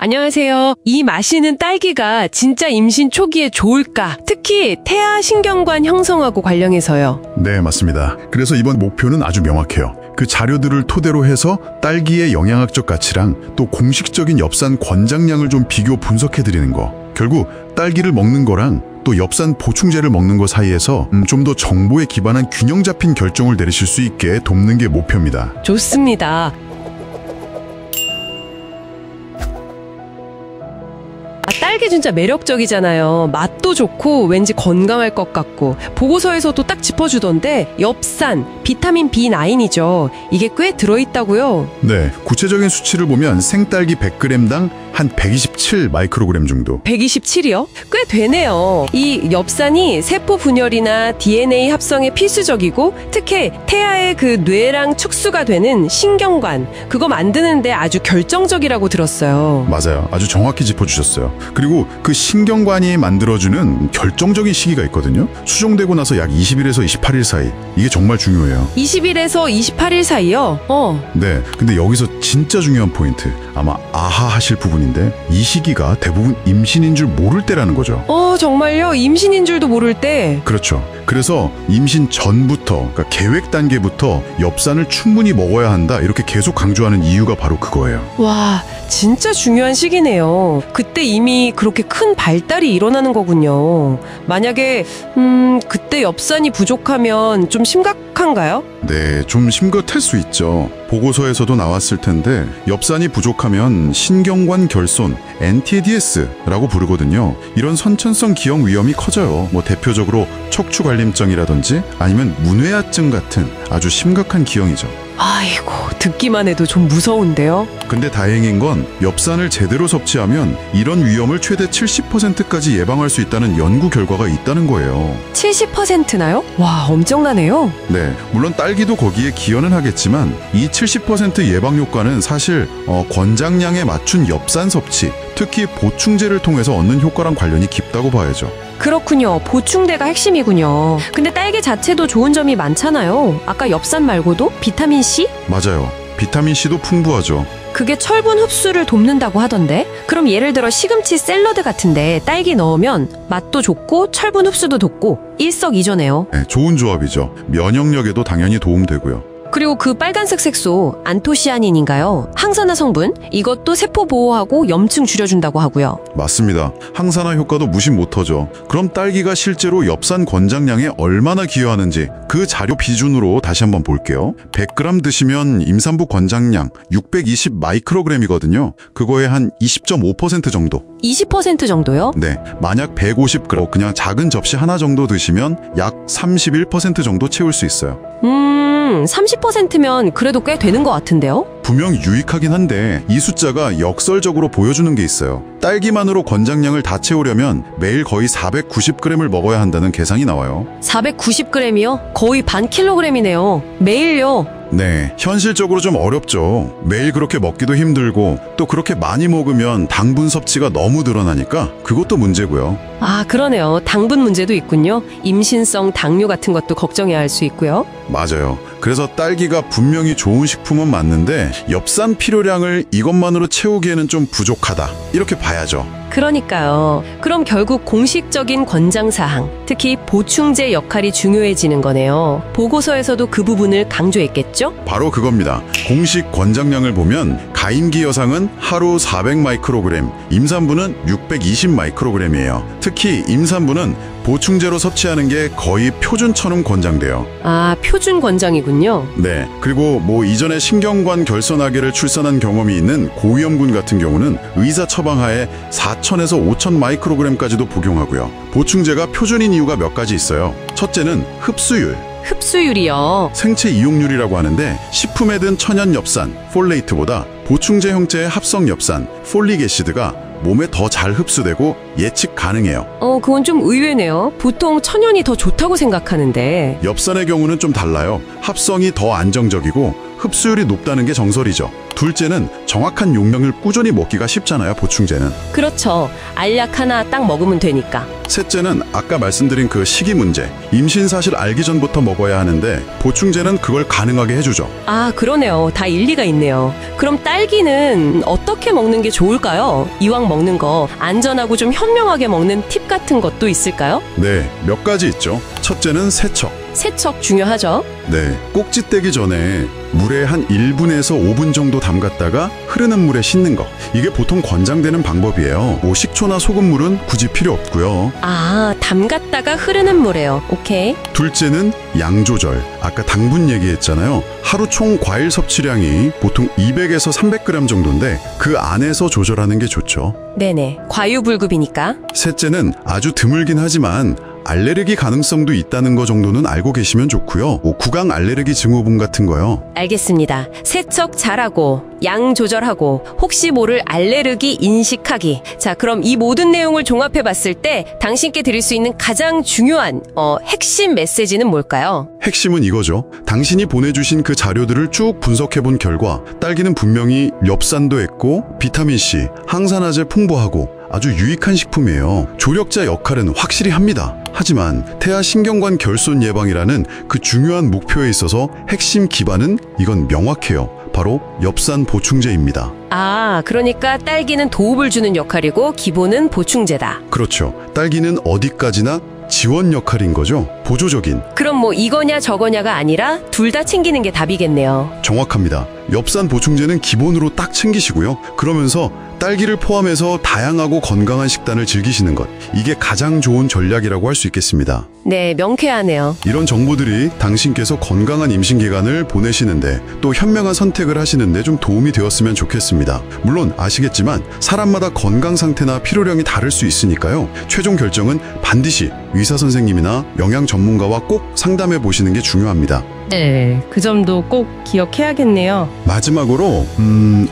안녕하세요. 이 마시는 딸기가 진짜 임신 초기에 좋을까? 특히 태아 신경관 형성하고 관련해서요. 네, 맞습니다. 그래서 이번 목표는 아주 명확해요. 그 자료들을 토대로 해서 딸기의 영양학적 가치랑 또 공식적인 엽산 권장량을 좀 비교 분석해드리는 거. 결국 딸기를 먹는 거랑 또 엽산 보충제를 먹는 거 사이에서 좀 더 정보에 기반한 균형 잡힌 결정을 내리실 수 있게 돕는 게 목표입니다. 좋습니다. 딸기 진짜 매력적이잖아요. 맛도 좋고 왠지 건강할 것 같고 보고서에서도 딱 짚어주던데 엽산, 비타민 B9이죠. 이게 꽤 들어있다고요? 네, 구체적인 수치를 보면 생딸기 100g당 한 127 마이크로그램 정도. 127이요? 꽤 되네요. 이 엽산이 세포 분열이나 DNA 합성에 필수적이고 특히 태아의 그 뇌랑 축수가 되는 신경관 그거 만드는데 아주 결정적이라고 들었어요. 맞아요. 아주 정확히 짚어주셨어요. 그리고 그 신경관이 만들어주는 결정적인 시기가 있거든요. 수정되고 나서 약 20일에서 28일 사이. 이게 정말 중요해요. 20일에서 28일 사이요? 네, 근데 여기서 진짜 중요한 포인트. 아마 아하 하실 부분인데 이 시기가 대부분 임신인 줄 모를 때라는 거죠. 정말요? 임신인 줄도 모를 때? 그렇죠. 그래서 임신 전부터, 그러니까 계획 단계부터 엽산을 충분히 먹어야 한다 이렇게 계속 강조하는 이유가 바로 그거예요. 와, 진짜 중요한 시기네요. 그때 이미 그렇게 큰 발달이 일어나는 거군요. 만약에 그때 엽산이 부족하면 좀 심각한가요? 네, 좀 심각할 수 있죠. 보고서에서도 나왔을 텐데 엽산이 부족하면 신경관 결손, NTDS라고 부르거든요. 이런 선천성 기형 위험이 커져요. 대표적으로 척추관림증이라든지 아니면 문외아증 같은 아주 심각한 기형이죠. 아이고, 듣기만 해도 좀 무서운데요? 근데 다행인 건 엽산을 제대로 섭취하면 이런 위험을 최대 70%까지 예방할 수 있다는 연구 결과가 있다는 거예요. 70%나요? 와, 엄청나네요. 네, 물론 딸기도 거기에 기여는 하겠지만 이 70% 예방 효과는 사실 권장량에 맞춘 엽산 섭취, 특히 보충제를 통해서 얻는 효과랑 관련이 깊다고 봐야죠. 그렇군요. 보충제가 핵심이군요. 근데 딸기 자체도 좋은 점이 많잖아요. 아까 엽산 말고도 비타민C? 맞아요. 비타민C도 풍부하죠. 그게 철분 흡수를 돕는다고 하던데? 그럼 예를 들어 시금치 샐러드 같은데 딸기 넣으면 맛도 좋고 철분 흡수도 돕고 일석이조네요. 네, 좋은 조합이죠. 면역력에도 당연히 도움되고요. 그리고 그 빨간색 색소 안토시아닌인가요? 항산화 성분? 이것도 세포 보호하고 염증 줄여준다고 하고요. 맞습니다. 항산화 효과도 무시 못하죠. 그럼 딸기가 실제로 엽산 권장량에 얼마나 기여하는지 그 자료 비준으로 다시 한번 볼게요. 100g 드시면 임산부 권장량 620 마이크로그램이거든요. 그거의 한 20.5% 정도. 20% 정도요? 네, 만약 150g 그냥 작은 접시 하나 정도 드시면 약 31% 정도 채울 수 있어요. 30%면 그래도 꽤 되는 것 같은데요? 분명 유익하긴 한데 이 숫자가 역설적으로 보여주는 게 있어요. 딸기만으로 권장량을 다 채우려면 매일 거의 490g을 먹어야 한다는 계산이 나와요. 490g이요? 거의 반 킬로그램이네요. 매일요? 네, 현실적으로 좀 어렵죠. 매일 그렇게 먹기도 힘들고 또 그렇게 많이 먹으면 당분 섭취가 너무 늘어나니까 그것도 문제고요. 아, 그러네요. 당분 문제도 있군요. 임신성 당뇨 같은 것도 걱정해야 할 수 있고요. 맞아요. 그래서 딸기가 분명히 좋은 식품은 맞는데 엽산 필요량을 이것만으로 채우기에는 좀 부족하다. 이렇게 봐야죠. 그러니까요. 그럼 결국 공식적인 권장사항, 특히 보충제 역할이 중요해지는 거네요. 보고서에서도 그 부분을 강조했겠죠? 바로 그겁니다. 공식 권장량을 보면 가임기 여성은 하루 400 마이크로그램, 임산부는 620 마이크로그램이에요. 특히 임산부는 보충제로 섭취하는 게 거의 표준처럼 권장돼요. 아, 표준 권장이군요. 네, 그리고 이전에 신경관 결손아기를 출산한 경험이 있는 고위험군 같은 경우는 의사 처방하에 4,000에서 5,000 마이크로그램까지도 복용하고요. 보충제가 표준인 이유가 몇 가지 있어요. 첫째는 흡수율. 흡수율이요? 생체 이용률이라고 하는데 식품에 든 천연 엽산, 폴레이트보다 보충제 형태의 합성 엽산, 폴릭 애시드가 몸에 더 잘 흡수되고 예측 가능해요. 그건 좀 의외네요. 보통 천연이 더 좋다고 생각하는데. 엽산의 경우는 좀 달라요. 합성이 더 안정적이고 흡수율이 높다는 게 정설이죠. 둘째는 정확한 용량을 꾸준히 먹기가 쉽잖아요, 보충제는. 그렇죠. 알약 하나 딱 먹으면 되니까. 셋째는 아까 말씀드린 그 시기 문제. 임신 사실 알기 전부터 먹어야 하는데 보충제는 그걸 가능하게 해주죠. 아, 그러네요. 다 일리가 있네요. 그럼 딸기는 어떻게 먹는 게 좋을까요? 이왕 먹는 거 안전하고 좀 현명하게 먹는 팁 같은 것도 있을까요? 네, 몇 가지 있죠. 첫째는 세척. 세척 중요하죠. 네, 꼭지 떼기 전에 물에 한 1분에서 5분 정도 담갔다가 흐르는 물에 씻는 거. 이게 보통 권장되는 방법이에요. 뭐 식초나 소금물은 굳이 필요 없고요. 아, 담갔다가 흐르는 물에요. 오케이. 둘째는 양 조절. 아까 당분 얘기했잖아요. 하루 총 과일 섭취량이 보통 200에서 300g 정도인데 그 안에서 조절하는 게 좋죠. 네네. 과유불급이니까. 셋째는 아주 드물긴 하지만 알레르기 가능성도 있다는 거 정도는 알고 계시면 좋고요. 뭐 구강 알레르기 증후군 같은 거요. 알겠습니다. 세척 잘하고 양 조절하고 혹시 모를 알레르기 인식하기. 자, 그럼 이 모든 내용을 종합해 봤을 때 당신께 드릴 수 있는 가장 중요한 핵심 메시지는 뭘까요? 핵심은 이거죠. 당신이 보내주신 그 자료들을 쭉 분석해 본 결과 딸기는 분명히 엽산도 있고 비타민C, 항산화제 풍부하고 아주 유익한 식품이에요. 조력자 역할은 확실히 합니다. 하지만 태아 신경관 결손 예방이라는 그 중요한 목표에 있어서 핵심 기반은 이건 명확해요. 바로 엽산 보충제입니다. 아, 그러니까 딸기는 도움을 주는 역할이고 기본은 보충제다. 그렇죠. 딸기는 어디까지나 지원 역할인 거죠. 보조적인. 그럼 뭐 이거냐 저거냐가 아니라 둘 다 챙기는 게 답이겠네요. 정확합니다. 엽산 보충제는 기본으로 딱 챙기시고요. 그러면서 딸기를 포함해서 다양하고 건강한 식단을 즐기시는 것. 이게 가장 좋은 전략이라고 할 수 있겠습니다. 네, 명쾌하네요. 이런 정보들이 당신께서 건강한 임신 기간을 보내시는데 또 현명한 선택을 하시는데 좀 도움이 되었으면 좋겠습니다. 물론 아시겠지만 사람마다 건강 상태나 필요량이 다를 수 있으니까요. 최종 결정은 반드시 의사 선생님이나 영양 전문가와 꼭 상담해 보시는 게 중요합니다. 네, 그 점도 꼭 기억해야겠네요. 마지막으로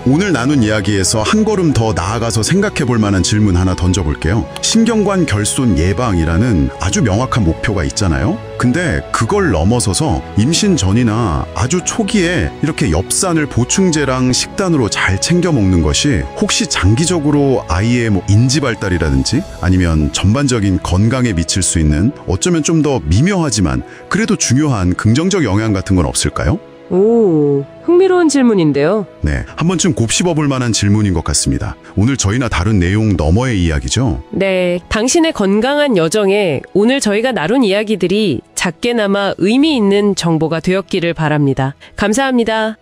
오늘 나눈 이야기에서 한 걸음 더 나아가서 생각해 볼 만한 질문 하나 던져볼게요. 신경관 결손 예방이라는 아주 명확한 목표가 있잖아요. 근데 그걸 넘어서서 임신 전이나 아주 초기에 이렇게 엽산을 보충제랑 식단으로 잘 챙겨 먹는 것이 혹시 장기적으로 아이의 인지 발달이라든지 아니면 전반적인 건강에 미칠 수 있는 어쩌면 좀 더 미묘하지만 그래도 중요한 긍정적 영향 같은 건 없을까요? 오, 흥미로운 질문인데요. 네, 한 번쯤 곱씹어 볼 만한 질문인 것 같습니다. 오늘 저희나 다룬 내용 너머의 이야기죠? 네, 당신의 건강한 여정에 오늘 저희가 나눈 이야기들이 작게나마 의미 있는 정보가 되었기를 바랍니다. 감사합니다.